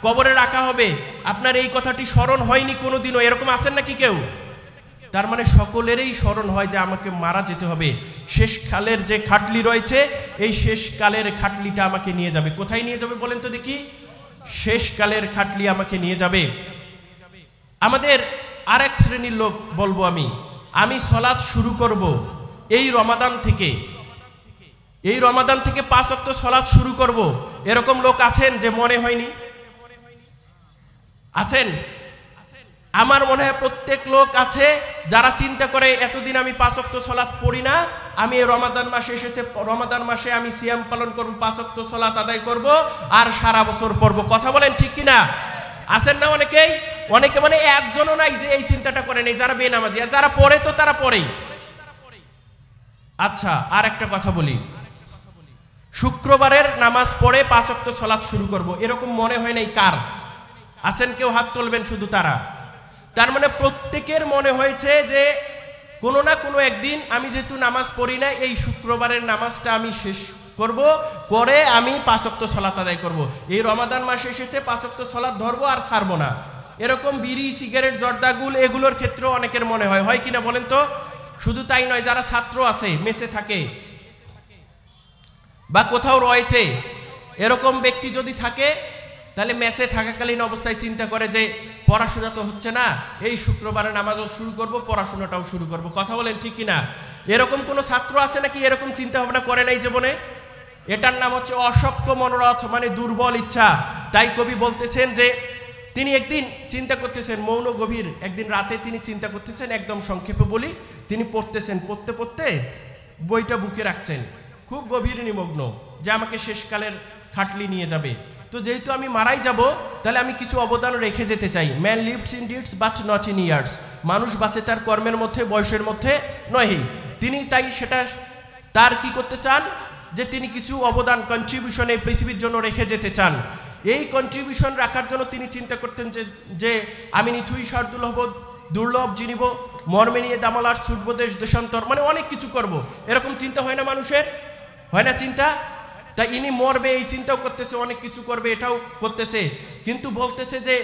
[SPEAKER 1] কবরে রাখা হবে, আপনার এই কথাটি স্মরণ হয়নি কোনোদিনও, এরকম আছেন নাকি কেউ? তার মানে সকলেরই স্মরণ হয় যে আমাকে মারা যেতে হবে। শেষকালের যে খাটলি রয়েছে, এই শেষকালের খাটলিটা আমাকে নিয়ে যাবে। কোথায় নিয়ে যাবে বলেন তো দেখি? শেষকালের খাটলি আমাকে নিয়ে যাবে। আমাদের আরেক শ্রেণীর লোক বলবো আমি সালাত শুরু করব এই রমাদান থেকে, এই রমাদান থেকে 5 ওয়াক্ত সালাত শুরু করব, এরকম লোক আছেন যে মনে হয়নি? আছেন? আমার মনে হয় প্রত্যেক লোক আছে যারা চিন্তা করে এতদিন আমি 5 ওয়াক্ত সালাত পড়ি না, আমি এই রমাদান মাসে এসেছে, রমাদান মাসে আমি সিয়াম পালন করব, 5 ওয়াক্ত সালাত আদায় করব আর সারা বছর পড়ব। কথা বলেন ঠিক কিনা? আছেন না অনেকেই? অনেকে মানে একজনও নাই যে এই চিন্তাটা করে নেই, যারা বেনামাজি। আর যারা পড়ে তো তারা পড়েই। আচ্ছা, আর একটা কথা বলি, শুক্রবারের নামাজ পড়ে 5 ওয়াক্ত সালাত শুরু করব, এরকম মনে হয় নাই কার? আছেন কেউ? হাত তুলবেন শুধু তারা। তার মানে প্রত্যেকের মনে হয়েছে যে কোনো না কোনো একদিন আমি যেহেতু নামাজ পড়ি না, এই শুক্রবারের নামাজটা আমি শেষ করব, করে আমি 5 ওয়াক্ত সালাত আদায় করব। এই রমাদান মাস এসেছে, 5 ওয়াক্ত সালাত ধরবো আর ছাড়বো না। এরকম বিড়ি, সিগারেট, জর্দাগুল এগুলোর ক্ষেত্রেও অনেকের মনে হয়, হয় কিনা বলেন তো? শুধু তাই নয়, যারা ছাত্র আছে, মেসে থাকে বা কোথাও রয়েছে, এরকম ব্যক্তি যদি থাকে তাহলে মেসে থাকাকালীন অবস্থায় চিন্তা করে যে পড়াশোনা তো হচ্ছে না, এই শুক্রবারে নামাজও শুরু করব, পড়াশোনাটাও শুরু করব। কথা বলেন ঠিক কিনা? এরকম কোন ছাত্র আছে নাকি এরকম চিন্তা ভাবনা করে নাই জীবনে? এটার নাম হচ্ছে অশক্ত মনোরথ, মানে দুর্বল ইচ্ছা। তাই কবি বলতেছেন যে তিনি একদিন চিন্তা করতেছেন, মৌন গভীর একদিন রাতে তিনি চিন্তা করতেছেন, একদম সংক্ষেপে বলি, তিনি পড়তেছেন, পড়তে পড়তে বইটা বুকে রাখছেন, খুব গভীর নিমগ্ন যে আমাকে শেষকালের খাটলি নিয়ে যাবে। তো যেহেতু আমি মারাই যাব, তাহলে আমি কিছু অবদান রেখে যেতে চাই। Man lives in deeds but not in years, মানুষ বাঁচে তার কর্মের মধ্যে, বয়সের মধ্যে নয়। তিনি তাই সেটা তার কি করতে চান যে তিনি কিছু অবদান, কন্ট্রিবিউশন এই পৃথিবীর জন্য রেখে যেতে চান। এই কন্ট্রিবিউশন রাখার জন্য তিনি চিন্তা করতেন যে আমি নিথুই শার্দুল হব, দুর্লভ জিনিব, মর্মে নিয়ে দামালার ছুটব দেশ দেশান্তর, মানে অনেক কিছু করব। এরকম চিন্তা হয় না মানুষের? হয় না চিন্তা? তাই ইনি মরবে এই চিন্তাও করতেছে, অনেক কিছু করবে এটাও করতেছে, কিন্তু বলতেছে যে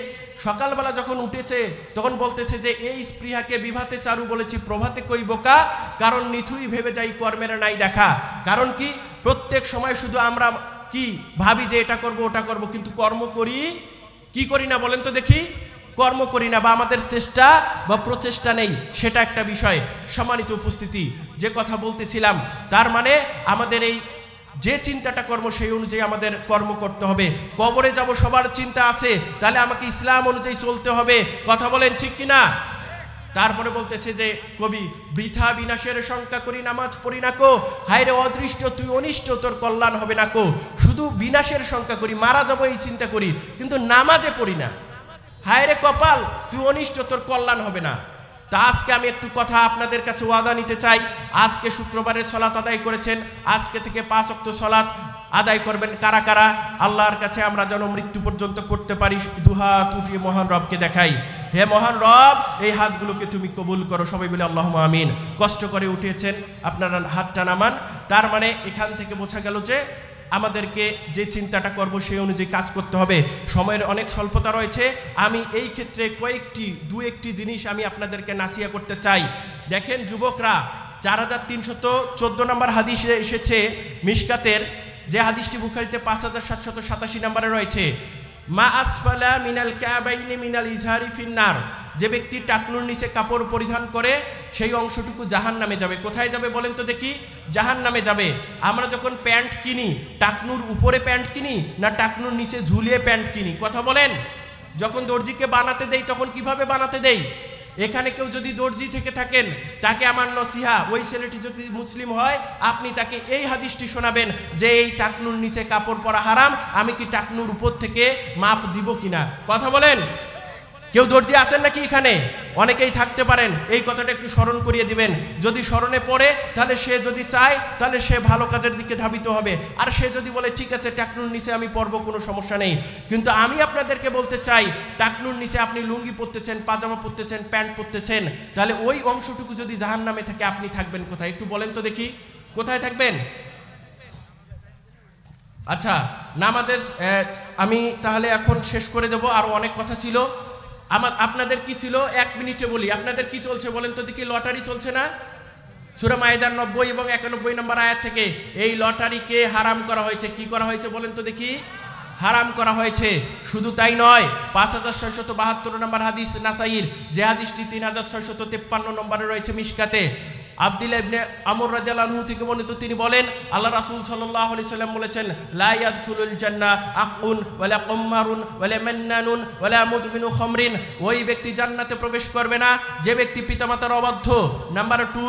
[SPEAKER 1] সকালবেলা যখন উঠেছে তখন বলতেছে যে এই স্পৃহাকে বিভাতে চারু বলেছি প্রভাতে কই বোকা, কারণ নিথুই ভেবে যাই কর্মের নাই দেখা। কারণ কি? প্রত্যেক সময় শুধু আমরা কি ভাবি যে এটা করব ওটা করব, কিন্তু কর্ম করি কি করি না বলেন তো দেখি? কর্ম করি না, বা আমাদের চেষ্টা বা প্রচেষ্টা নেই, সেটা একটা বিষয়। সম্মানিত উপস্থিতি, যে কথা বলতেছিলাম, তার মানে আমাদের এই যে চিন্তাটা করব সেই অনুযায়ী আমাদের কর্ম করতে হবে। কবরে যাব সবার চিন্তা আছে, তাহলে আমাকে ইসলাম অনুযায়ী চলতে হবে। কথা বলেন ঠিক কিনা? তারপরে বলতেছে যে কবি, বৃথা বিনাশের শঙ্কা করি নামাজ পড়ি না কো, হায় রে অদৃষ্ট তুই অনিষ্ট তোর কল্যাণ হবে না কো। শুধু বিনাশের শঙ্কা করি, মারা যাবো এই চিন্তা করি, কিন্তু নামাজে পড়ি না, হায় রে কপাল তুই অনিষ্ট তোর কল্যাণ হবে না। তা আজকে আমি একটু কথা আপনাদের কাছে ওয়াদা নিতে চাই। আজকে শুক্রবারের সালাত আদায় করেছেন, আজকে থেকে 5 ওয়াক্ত সালাত আদায় করবেন কারা কারা? আল্লাহর কাছে আমরা যেন মৃত্যু পর্যন্ত করতে পারি, দুহাত উঠিয়ে মহান রবকে দেখাই, হে মহান রব এই হাতগুলোকে তুমি কবুল করো। সবাই বলে আল্লাহুম্মা আমিন। কষ্ট করে উঠিয়েছেন, আপনারা হাতটা নামান। তার মানে এখান থেকে বোঝা গেল যে আমাদেরকে যে চিন্তাটা করব সেই অনুযায়ী কাজ করতে হবে। সময়ের অনেক স্বল্পতা রয়েছে, আমি এই ক্ষেত্রে দু একটি জিনিস আমি আপনাদেরকে নাসিহা করতে চাই। দেখেন যুবকরা, 4314 নম্বর হাদিসে এসেছে মিশকাতের, যে হাদিসটি বুখারীতে 5787 নম্বরে রয়েছে, মা আসফালা মিনাল কাবাইনি মিনাল ইজহারি ফিন্নার, যে ব্যক্তি টাকনুর নিচে কাপড় পরিধান করে সেই অংশটুকু জাহান্নামে যাবে। কোথায় যাবে বলেন তো দেখি? জাহান্নামে যাবে। আমরা যখন প্যান্ট কিনি, টাকনুর উপরে প্যান্ট কিনি না টাকনুর নিচে ঝুলিয়ে প্যান্ট কিনি? কথা বলেন। যখন দর্জিকে বানাতে দেই তখন কিভাবে বানাতে দেই? এখানে কেউ যদি দর্জি থেকে থাকেন, তাকে আমার নসিহা, ওই ছেলেটি যদি মুসলিম হয় আপনি তাকে এই হাদিসটি শোনাবেন যে এই টাকনুর নিচে কাপড় পরা হারাম, আমি কি টাকনুর উপর থেকে মাপ দিব কিনা? কথা বলেন। কেউ দর্জি আছেন নাকি এখানে? অনেকেই থাকতে পারেন, এই কথাটা একটু স্মরণ করিয়ে দিবেন। যদি স্মরণে পড়ে তাহলে সে যদি চায় তাহলে সে ভালো কাজের দিকে ধাবিত হবে। আর সে যদি বলে ঠিক আছে টাকনুর নিচে আমি পরবো, কোনো সমস্যা নেই। কিন্তু আমি আপনাদেরকে বলতে চাই, টাকনুর নিচে আপনি লুঙ্গি পরতেছেন, পাজামা পরতেছেন, প্যান্ট পরতেছেন, তাহলে ওই অংশটুকু যদি জাহান্নামে থাকে আপনি থাকবেন কোথায়? একটু বলেন তো দেখি, কোথায় থাকবেন? আচ্ছা, নামাজের আমি তাহলে এখন শেষ করে দেব, আর অনেক কথা ছিল। আপনাদের কি ছিল 1 মিনিটে বলি। আপনাদের কি চলছে বলেন তো দেখি? লটারি চলছে না? সূরা মাইদার 90 এবং 91 নম্বর আয়াত থেকে এই লটারিকে হারাম করা হয়েছে। কি করা হয়েছে বলেন তো দেখি? হারাম করা হয়েছে। শুধু তাই নয়, 5672 নম্বর হাদিস নাসাইর, যে হাদিসটি 3653 নম্বরে রয়েছে মিশকাতে, আব্দুল্লাহ ইবনে আমর রাদিয়াল্লাহু আনহু থেকে বর্ণিত, তিনি বলেন আল্লাহ রাসূল সাল্লাল্লাহু আলাইহি সাল্লাম বলেছেন, লা ইয়াদখুলুল জান্নাহ আকুন ওয়ালা কুম্মারুন ওয়ালা মান্নানুন ওয়ালা মুদমিনু খামরিন, ওই ব্যক্তি জান্নাতে প্রবেশ করবে না যে ব্যক্তি পিতামাতার অবাধ্য। নাম্বার 2,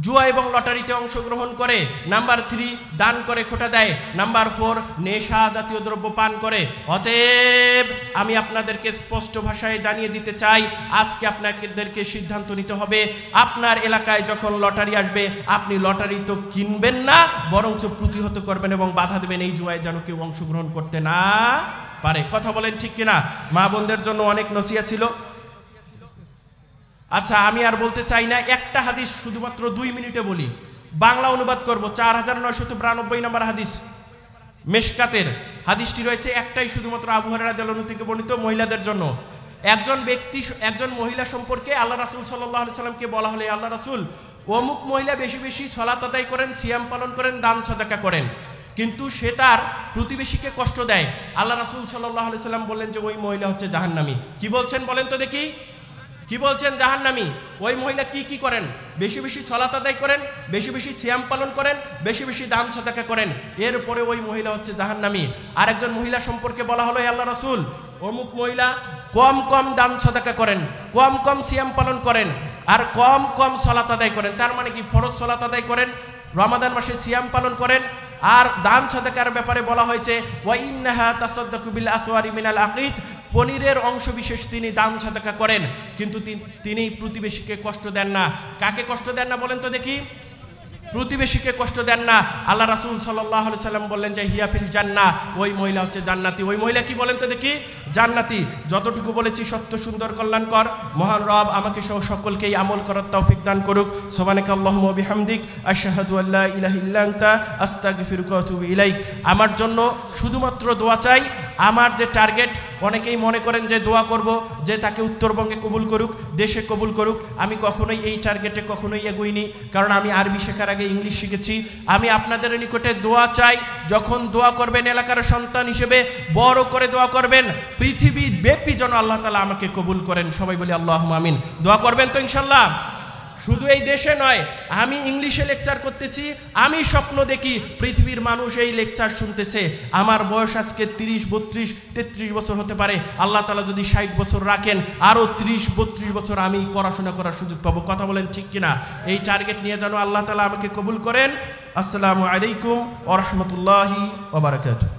[SPEAKER 1] জুয়া এবং লটারিতে অংশগ্রহণ করে। নাম্বার 3, দান করে খোটা দেয়। নাম্বার 4, নেশা জাতীয় দ্রব্য পান করে। অতএব আমি আপনাদেরকে স্পষ্ট ভাষায় জানিয়ে দিতে চাই, আজকে আপনাদেরকে সিদ্ধান্ত নিতে হবে, আপনার এলাকায় যখন লটারি আসবে আপনি লটারি তো কিনবেন না, বরঞ্চ প্রতিহত করবেন এবং বাধা দেবেন এই জুয়ায় যেন কেউ অংশগ্রহণ করতে না পারে। কথা বলেন ঠিক কিনা? মা বোনদের জন্য অনেক নসিহত ছিল। আচ্ছা, আমি আর বলতে চাই না, একটা হাদিস শুধুমাত্র 2 মিনিটে বলি, বাংলা অনুবাদ করব। 4992 নম্বর হাদিস মিশকাতের, হাদিসটি রয়েছে একটাই শুধুমাত্র আবু হুরায়রা রাদিয়াল্লাহু আনহু থেকে বর্ণিত, মহিলাদের জন্য। একজন মহিলা সম্পর্কে আল্লাহ রাসূল সাল্লাল্লাহু আলাইহি সাল্লামকে বলা হলে, আল্লাহ রাসূল, অমুক মহিলা বেশি বেশি সালাত আদায় করেন, সিয়াম পালন করেন, দান সাদাকা করেন, কিন্তু সে তার প্রতিবেশীকে কষ্ট দেয়। আল্লাহ রাসূল সাল্লাল্লাহু আলাইহি সাল্লাম বললেন যে ওই মহিলা হচ্ছে জাহান্নামী। কি বলছেন বলেন তো দেখি? কি বলছেন? জাহান্নামী। ওই মহিলা কি করেন? বেশি বেশি সালাত আদায় করেন, বেশি বেশি সিয়াম পালন করেন, বেশি বেশি দান সাদাকা করেন, এরপরে ওই মহিলা হচ্ছে জাহান্নামী। আর একজন মহিলা সম্পর্কে বলা হলো, হে আল্লাহ রাসূল, অমুক মহিলা কম কম দান সাদাকা করেন, কম কম সিয়াম পালন করেন, আর কম কম সালাত আদায় করেন। তার মানে কি? ফরজ সালাত আদায় করেন, রমাদান মাসে সিয়াম পালন করেন, আর দান সাদাকার ব্যাপারে বলা হয়েছে ওয়া ইন্নাহা তাসাদ্দাকু বিল আসওয়ারি মিনাল আকিদ, পনিরের অংশ বিশেষ তিনি দান সাদাকা করেন, কিন্তু তিনি প্রতিবেশীকে কষ্ট দেন না। কাকে কষ্ট দেন না বলেন তো দেখি? প্রতিবেশীকে কষ্ট দেন না। আল্লাহ রাসূল সাল্লাল্লাহু আলাইহি সাল্লাম বললেন যে হিয়া ফিল জান্নাহ, ওই মহিলা হচ্ছে জান্নাতি। ওই মহিলা কি বলেন তো দেখি? জান্নাতি। যতটুকু বলেছি সত্য, সুন্দর, কল্যাণকর। মহান রব আমাকে সহ সকলকেই আমল করার তৌফিক দান করুক। সুবহানাকাল্লাহুম্মা ওয়া বিহামদিক, আশহাদু আল্লা ইলাহা ইল্লা আনতা, আস্তাগফিরুকা ওয়া আতুবু ইলাইক। আমার জন্য শুধুমাত্র দোয়া চাই। আমার যে টার্গেট, অনেকেই মনে করেন যে দোয়া করব যে তাকে উত্তরবঙ্গে কবুল করুক, দেশে কবুল করুক। আমি কখনোই এই টার্গেটে কখনোই এগোইনি, কারণ আমি আরবি শেখার আগে ইংলিশ শিখেছি। আমি আপনাদের নিকটে দোয়া চাই, যখন দোয়া করবেন এলাকার সন্তান হিসেবে বড় করে দোয়া করবেন, পৃথিবী ব্যাপী যেন আল্লাহ তাআলা আমাকে কবুল করেন। সবাই বলি আল্লাহুম্মা আমিন। দোয়া করবেন তো ইনশাআল্লাহ? শুধু এই দেশে নয়, আমি ইংলিশে লেকচার করতেছি, আমি স্বপ্ন দেখি পৃথিবীর মানুষ এই লেকচার শুনতেছে। আমার বয়স আজকে 30, 32, 33 বছর হতে পারে। আল্লাহ তাআলা যদি 60 বছর রাখেন, আরও 30, 32 বছর আমি পড়াশোনা করার সুযোগ পাবো। কথা বলেন ঠিক কিনা? এই টার্গেট নিয়ে যেন আল্লাহ তাআলা আমাকে কবুল করেন। আসসালামু আলাইকুম ওয়া রাহমাতুল্লাহি ওয়া বারাকাতুহু।